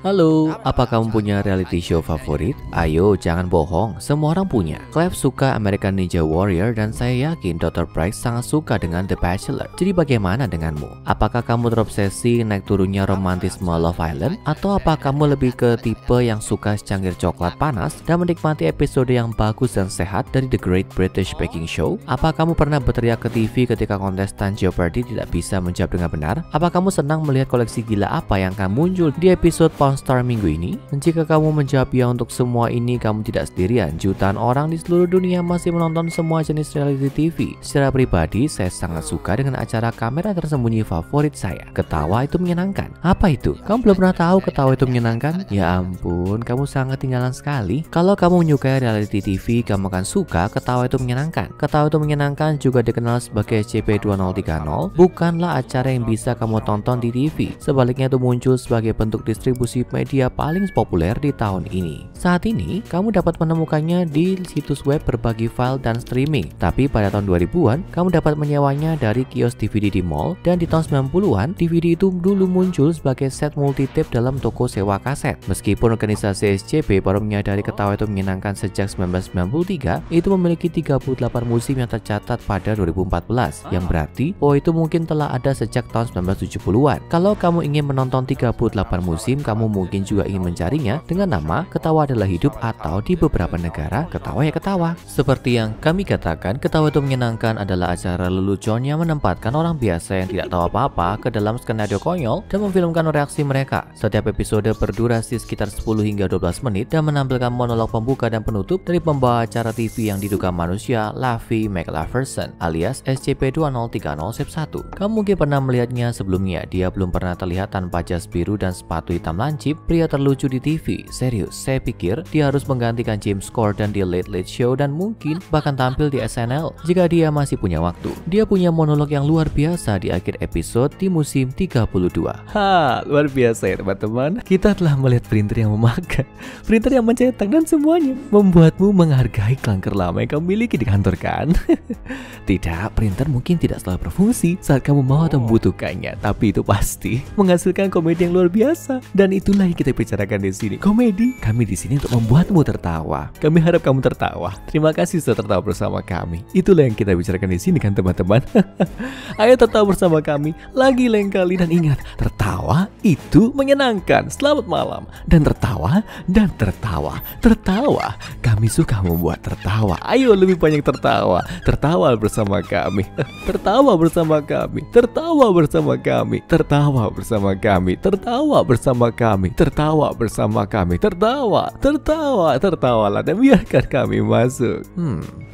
Halo, apa kamu punya reality show favorit? Ayo, jangan bohong, semua orang punya. Clive suka American Ninja Warrior dan saya yakin Dr. Price sangat suka dengan The Bachelor. Jadi bagaimana denganmu? Apakah kamu terobsesi naik turunnya romantisme Love Island? Atau apa kamu lebih ke tipe yang suka secangkir coklat panas dan menikmati episode yang bagus dan sehat dari The Great British Baking Show? Apa kamu pernah berteriak ke TV ketika kontestan Jeopardy tidak bisa menjawab dengan benar? Apa kamu senang melihat koleksi gila apa yang akan muncul di episode Star minggu ini? Jika kamu menjawab ya untuk semua ini, kamu tidak sendirian. Jutaan orang di seluruh dunia masih menonton semua jenis reality TV. Secara pribadi, saya sangat suka dengan acara kamera tersembunyi favorit saya. Ketawa itu menyenangkan. Apa itu? Kamu belum pernah tahu ketawa itu menyenangkan? Ya ampun, kamu sangat ketinggalan sekali. Kalau kamu menyukai reality TV, kamu akan suka Ketawa Itu Menyenangkan. Ketawa Itu Menyenangkan juga dikenal sebagai SCP-2030, bukanlah acara yang bisa kamu tonton di TV. Sebaliknya itu muncul sebagai bentuk distribusi media paling populer di tahun ini. Saat ini, kamu dapat menemukannya di situs web berbagi file dan streaming. Tapi pada tahun 2000-an, kamu dapat menyewanya dari kios DVD di mall, dan di tahun 90-an, DVD itu dulu muncul sebagai set multitape dalam toko sewa kaset. Meskipun organisasi SCP baru menyadari Ketawa Itu Menyenangkan sejak 1993, itu memiliki 38 musim yang tercatat pada 2014, yang berarti itu mungkin telah ada sejak tahun 1970-an. Kalau kamu ingin menonton 38 musim, kamu mungkin juga ingin mencarinya dengan nama Ketawa Adalah Hidup, atau di beberapa negara Ketawa Ya Ketawa. Seperti yang kami katakan, Ketawa Itu Menyenangkan adalah acara lelucon yang menempatkan orang biasa yang tidak tahu apa-apa ke dalam skenario konyol dan memfilmkan reaksi mereka. Setiap episode berdurasi sekitar 10 hingga 12 menit dan menampilkan monolog pembuka dan penutup dari pembawa acara TV yang diduga manusia, Laffy McLaverson alias SCP-2030 Sep 1. Kamu mungkin pernah melihatnya sebelumnya. Dia belum pernah terlihat tanpa jas biru dan sepatu hitam lancip, pria terlucu di TV. Serius, saya pikir dia harus menggantikan James Corden di Late Late Show dan mungkin bahkan tampil di SNL jika dia masih punya waktu. Dia punya monolog yang luar biasa di akhir episode di musim 32. Luar biasa ya teman-teman. Kita telah melihat printer yang memakan, printer yang mencetak, dan semuanya membuatmu menghargai clunker lama yang kamu miliki di kantor, kan? Tidak, printer mungkin tidak selalu berfungsi saat kamu mau atau membutuhkannya, tapi itu pasti menghasilkan komedi yang luar biasa. Dan itulah yang kita bicarakan di sini, komedi. Kami di sini untuk membuatmu tertawa. Kami harap kamu tertawa. Terima kasih sudah tertawa bersama kami. Itulah yang kita bicarakan di sini, kan teman-teman? Ayo tertawa bersama kami lagi lain kali, dan ingat, tertawa itu menyenangkan. Selamat malam, dan tertawa dan tertawa. Tertawa, kami suka membuat tertawa. Ayo lebih banyak tertawa. Tertawa bersama kami. Tertawa bersama kami. Tertawa bersama kami. Tertawa bersama kami. Tertawa bersama kami. Tertawa bersama kami. Tertawalah dan biarkan kami masuk.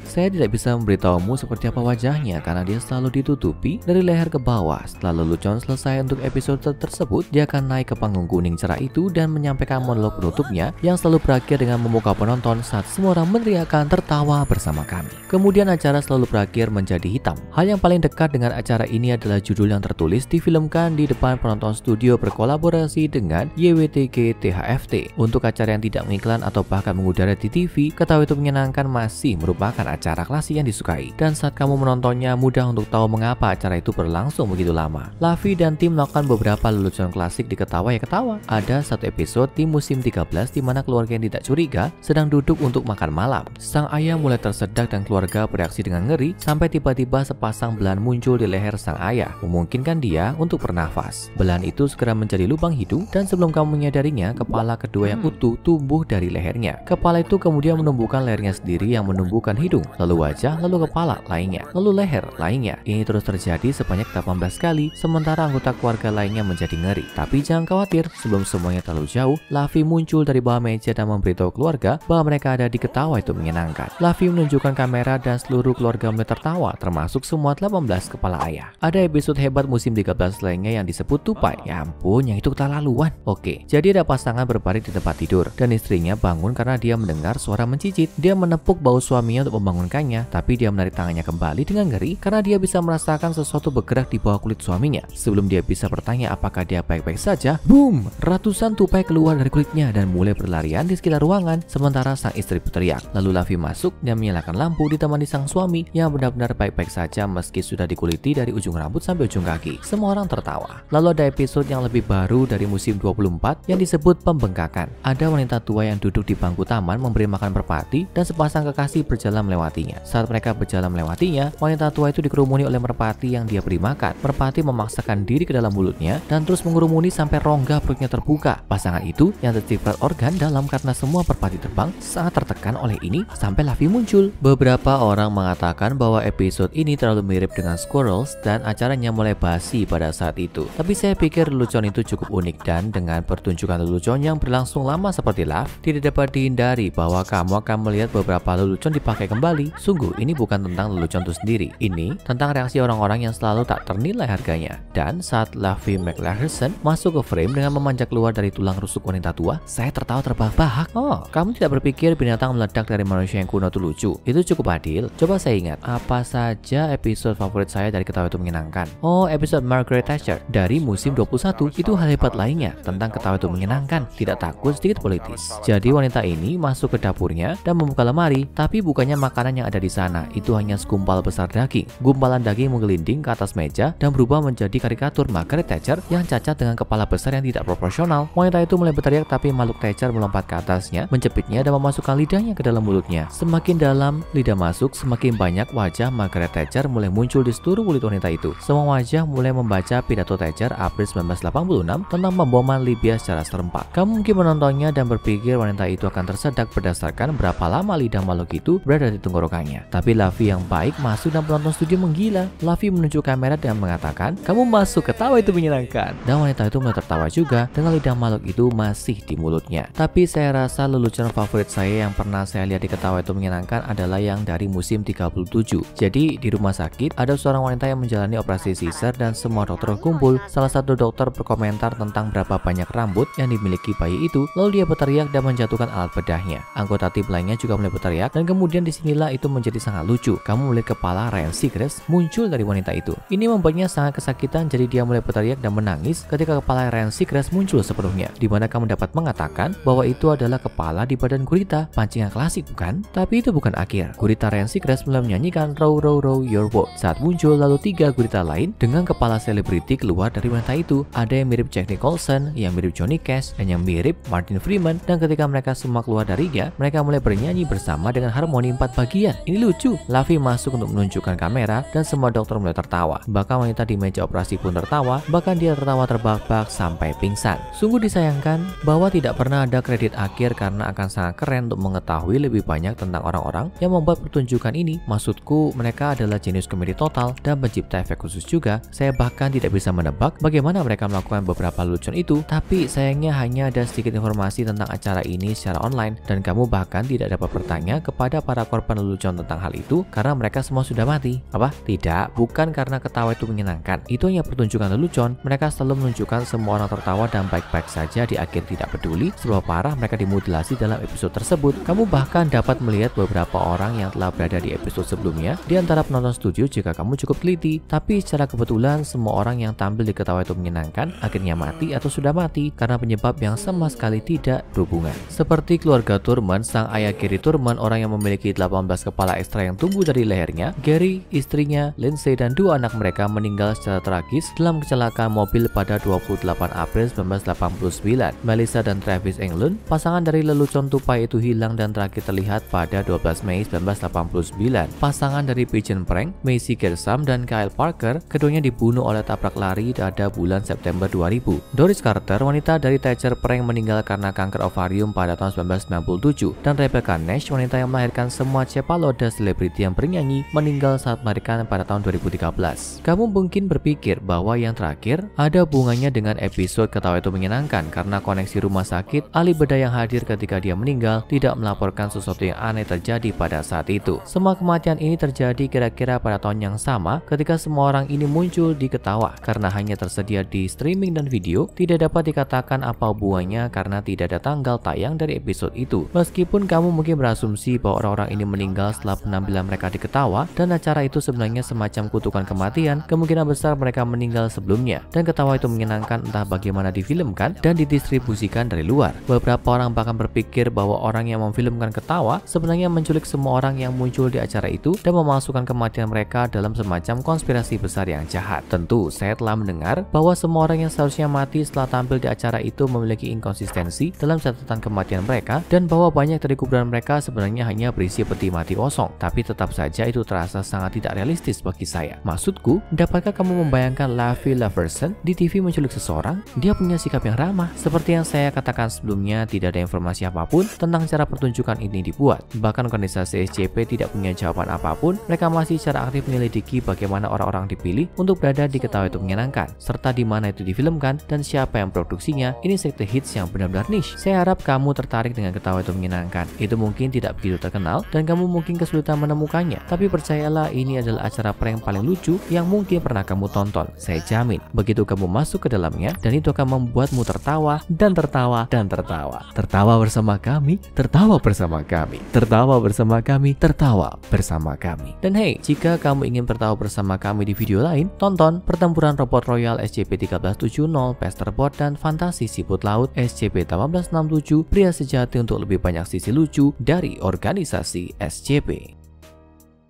Saya tidak bisa memberitahumu seperti apa wajahnya karena dia selalu ditutupi dari leher ke bawah. Setelah lelucon selesai untuk episode tersebut, dia akan naik ke panggung kuning cerah itu dan menyampaikan monolog penutupnya yang selalu berakhir dengan memukau penonton saat semua orang meneriakkan tertawa bersama kami. Kemudian acara selalu berakhir menjadi hitam. Hal yang paling dekat dengan acara ini adalah judul yang tertulis difilmkan di depan penonton studio berkolaborasi dengan YWTG THFT. Untuk acara yang tidak mengiklan atau bahkan mengudara di TV, Ketawa Itu Menyenangkan masih merupakan acara klasik yang disukai. Dan saat kamu menontonnya, mudah untuk tahu mengapa acara itu berlangsung begitu lama. Laffy dan tim melakukan beberapa lelucon klasik di Ketawa Ya Ketawa. Ada satu episode di musim 13 di mana keluarga yang tidak curiga sedang duduk untuk makan malam. Sang ayah mulai tersedak dan keluarga bereaksi dengan ngeri sampai tiba-tiba sepasang belahan muncul di leher sang ayah, memungkinkan dia untuk bernafas. Belahan itu segera menjadi lubang hidung dan sebelum kamu menyadarinya, kepala kedua yang utuh tumbuh dari lehernya. Kepala itu kemudian menumbuhkan lehernya sendiri yang menumbuhkan hidung, lalu wajah, lalu kepala lainnya, lalu leher lainnya. Ini terus terjadi sebanyak 18 kali, sementara anggota keluarga lainnya menjadi ngeri. Tapi jangan khawatir, sebelum semuanya terlalu jauh, Laffy muncul dari bawah meja dan memberitahu keluarga bahwa mereka ada di Ketawa Itu Menyenangkan. Laffy menunjukkan kamera dan seluruh keluarga mulai tertawa, termasuk semua 18 kepala ayah. Ada episode hebat musim 13 lainnya yang disebut Tupai. Ya ampun, yang itu keterlaluan. Oke, jadi ada pasangan berbaring di tempat tidur dan istrinya bangun karena dia mendengar suara mencicit. Dia menepuk bahu suaminya untuk membangunkannya, tapi dia menarik tangannya kembali dengan ngeri karena dia bisa merasakan sesuatu bergerak di bawah kulit suaminya. Sebelum dia bisa bertanya apakah dia baik-baik saja, boom! Ratusan tupai keluar dari kulitnya dan mulai berlarian di sekitar ruangan, sementara sang istri berteriak. Lalu Laffy masuk dan menyalakan lampu ditemani sang suami yang benar-benar baik-baik saja meski sudah dikuliti dari ujung rambut sampai ujung kaki. Semua orang tertawa. Lalu ada episode yang lebih baru dari musim 24 keempat yang disebut pembengkakan. Ada wanita tua yang duduk di bangku taman memberi makan merpati dan sepasang kekasih berjalan melewatinya. Saat mereka berjalan melewatinya, wanita tua itu dikerumuni oleh merpati yang dia beri makan. Merpati memaksakan diri ke dalam mulutnya dan terus mengerumuni sampai rongga perutnya terbuka. Pasangan itu yang terciprat organ dalam karena semua merpati terbang sangat tertekan oleh ini sampai Luffy muncul. Beberapa orang mengatakan bahwa episode ini terlalu mirip dengan Squirrels dan acaranya mulai basi pada saat itu. Tapi saya pikir lelucon itu cukup unik dan dengan pertunjukan lelucon yang berlangsung lama seperti Luffy, tidak dapat dihindari bahwa kamu akan melihat beberapa lelucon dipakai kembali. Sungguh, ini bukan tentang lelucon itu sendiri. Ini tentang reaksi orang-orang yang selalu tak ternilai harganya. Dan saat Luffy McLaren masuk ke frame dengan memanjat keluar dari tulang rusuk wanita tua, saya tertawa terbahak-bahak. Oh, kamu tidak berpikir binatang meledak dari manusia yang kuno itu lucu? Itu cukup adil. Coba saya ingat, apa saja episode favorit saya dari Ketawa Itu Menyenangkan? Oh, episode Margaret Thatcher dari musim 21. Itu hal hebat lainnya tentang Ketawa Itu Menyenangkan, tidak takut sedikit politis. Jadi wanita ini masuk ke dapurnya dan membuka lemari, tapi bukannya makanan yang ada di sana. Itu hanya segumpal besar daging. Gumpalan daging menggelinding ke atas meja dan berubah menjadi karikatur Margaret Thatcher yang cacat dengan kepala besar yang tidak proporsional. Wanita itu mulai berteriak, tapi makhluk Thatcher melompat ke atasnya, menjepitnya dan memasukkan lidahnya ke dalam mulutnya. Semakin dalam lidah masuk, semakin banyak wajah Margaret Thatcher mulai muncul di seluruh kulit wanita itu. Semua wajah mulai membaca pidato Thatcher April 1986 tentang pemboman Libya secara serempak. Kamu mungkin menontonnya dan berpikir wanita itu akan tersedak berdasarkan berapa lama lidah makhluk itu berada di tenggorokannya. Tapi Luffy yang baik masuk dan penonton studio menggila. Luffy menunjuk kamera dengan mengatakan, "Kamu masuk, Ketawa Itu Menyenangkan." Dan wanita itu mulai tertawa juga dengan lidah makhluk itu masih di mulutnya. Tapi saya rasa lelucon favorit saya yang pernah saya lihat di Ketawa Itu Menyenangkan adalah yang dari musim 37. Jadi di rumah sakit ada seorang wanita yang menjalani operasi sisar dan semua dokter kumpul. Salah satu dokter berkomentar tentang berapa banyak rambut yang dimiliki bayi itu, lalu dia berteriak dan menjatuhkan alat bedahnya. Anggota tim lainnya juga mulai berteriak dan kemudian disinilah itu menjadi sangat lucu. Kamu melihat kepala Ryan Seacrest muncul dari wanita itu. Ini membuatnya sangat kesakitan, jadi dia mulai berteriak dan menangis ketika kepala Ryan Seacrest muncul sepenuhnya. Dimana kamu dapat mengatakan bahwa itu adalah kepala di badan gurita. Pancingan klasik bukan? Tapi itu bukan akhir. Gurita Ryan Seacrest mulai menyanyikan Row Row Row Your Boat. Saat muncul lalu 3 gurita lain dengan kepala selebriti keluar dari wanita itu. Ada yang mirip Jack Nicholson, yang mirip Johnny Cash, dan yang mirip Martin Freeman. Dan ketika mereka semua keluar darinya, mereka mulai bernyanyi bersama dengan harmoni 4 bagian. Ini lucu. Luffy masuk untuk menunjukkan kamera dan semua dokter mulai tertawa. Bahkan wanita di meja operasi pun tertawa, bahkan dia tertawa terbahak-bahak sampai pingsan. Sungguh disayangkan bahwa tidak pernah ada kredit akhir karena akan sangat keren untuk mengetahui lebih banyak tentang orang-orang yang membuat pertunjukan ini. Maksudku, mereka adalah jenius komedi total dan pencipta efek khusus juga. Saya bahkan tidak bisa menebak bagaimana mereka melakukan beberapa lelucon itu, tapi sayangnya hanya ada sedikit informasi tentang acara ini secara online dan kamu bahkan tidak dapat bertanya kepada para korban lelucon tentang hal itu karena mereka semua sudah mati. Apa? Tidak, bukan karena Ketawa Itu Menyenangkan. Itu hanya pertunjukan lelucon. Mereka selalu menunjukkan semua orang tertawa dan baik-baik saja di akhir, tidak peduli seberapa parah mereka dimutilasi dalam episode tersebut. Kamu bahkan dapat melihat beberapa orang yang telah berada di episode sebelumnya di antara penonton studio jika kamu cukup teliti. Tapi secara kebetulan semua orang yang tampil di Ketawa Itu Menyenangkan akhirnya mati atau sudah mati karena penyebab yang sama sekali tidak berhubungan. Seperti keluarga Turman, sang ayah Gary Turman, orang yang memiliki 18 kepala ekstra yang tumbuh dari lehernya. Gary, istrinya, Lindsay, dan 2 anak mereka meninggal secara tragis dalam kecelakaan mobil pada 28 April 1989. Melissa dan Travis Englund, pasangan dari lelucon tupai itu, hilang dan terakhir terlihat pada 12 Mei 1989. Pasangan dari Pigeon Prank, Macy Gersam dan Kyle Parker, keduanya dibunuh oleh tabrak lari pada bulan September 2000. Doris Carter, wanita dari Thatcher Prank, meninggal karena kanker ovarium pada tahun 1997. Dan Rebecca Nash, wanita yang melahirkan semua cepaloda selebriti yang bernyanyi, meninggal saat melahirkan pada tahun 2013. Kamu mungkin berpikir bahwa yang terakhir ada hubungannya dengan episode Ketawa Itu Menyenangkan karena koneksi rumah sakit. Ahli bedah yang hadir ketika dia meninggal tidak melaporkan sesuatu yang aneh terjadi pada saat itu. Semua kematian ini terjadi kira-kira pada tahun yang sama ketika semua orang ini muncul di Ketawa. Karena hanya tersedia di streaming dan video, tidak dapat dikatakan apa hubungannya karena tidak ada tanggal tayang dari episode itu. Meskipun kamu mungkin berasumsi bahwa orang-orang ini meninggal setelah penampilan mereka di Ketawa dan acara itu sebenarnya semacam kutukan kematian, kemungkinan besar mereka meninggal sebelumnya. Dan Ketawa Itu Menyenangkan entah bagaimana difilmkan dan didistribusikan dari luar. Beberapa orang bahkan berpikir bahwa orang yang memfilmkan Ketawa sebenarnya menculik semua orang yang muncul di acara itu dan memasukkan kematian mereka dalam semacam konspirasi besar yang jahat. Tentu, saya telah mendengar bahwa semua orang yang seharusnya mati setelah tampil di komite acara itu memiliki inkonsistensi dalam catatan kematian mereka dan bahwa banyak dari kuburan mereka sebenarnya hanya berisi peti mati kosong. Tapi tetap saja itu terasa sangat tidak realistis bagi saya. Maksudku, dapatkah kamu membayangkan Lavie Laverson di TV menculik seseorang? Dia punya sikap yang ramah. Seperti yang saya katakan sebelumnya, tidak ada informasi apapun tentang cara pertunjukan ini dibuat. Bahkan organisasi SCP tidak punya jawaban apapun. Mereka masih secara aktif menyelidiki bagaimana orang-orang dipilih untuk berada di Ketawa Itu Menyenangkan, serta di mana itu difilmkan dan siapa yang produksinya. Ini sekte hits yang benar-benar niche. Saya harap kamu tertarik dengan Ketawa Itu Menyenangkan. Itu mungkin tidak begitu terkenal dan kamu mungkin kesulitan menemukannya. Tapi percayalah, ini adalah acara prank paling lucu yang mungkin pernah kamu tonton. Saya jamin, begitu kamu masuk ke dalamnya dan itu akan membuatmu tertawa dan tertawa dan tertawa. Tertawa bersama kami, tertawa bersama kami, tertawa bersama kami, tertawa bersama kami. Dan hey, jika kamu ingin tertawa bersama kami di video lain, tonton Pertempuran Robot Royal SCP-1370, Pesterbot, dan Fantasi Siput Laut SCP-1867, Pria Sejati untuk lebih banyak sisi lucu dari organisasi SCP.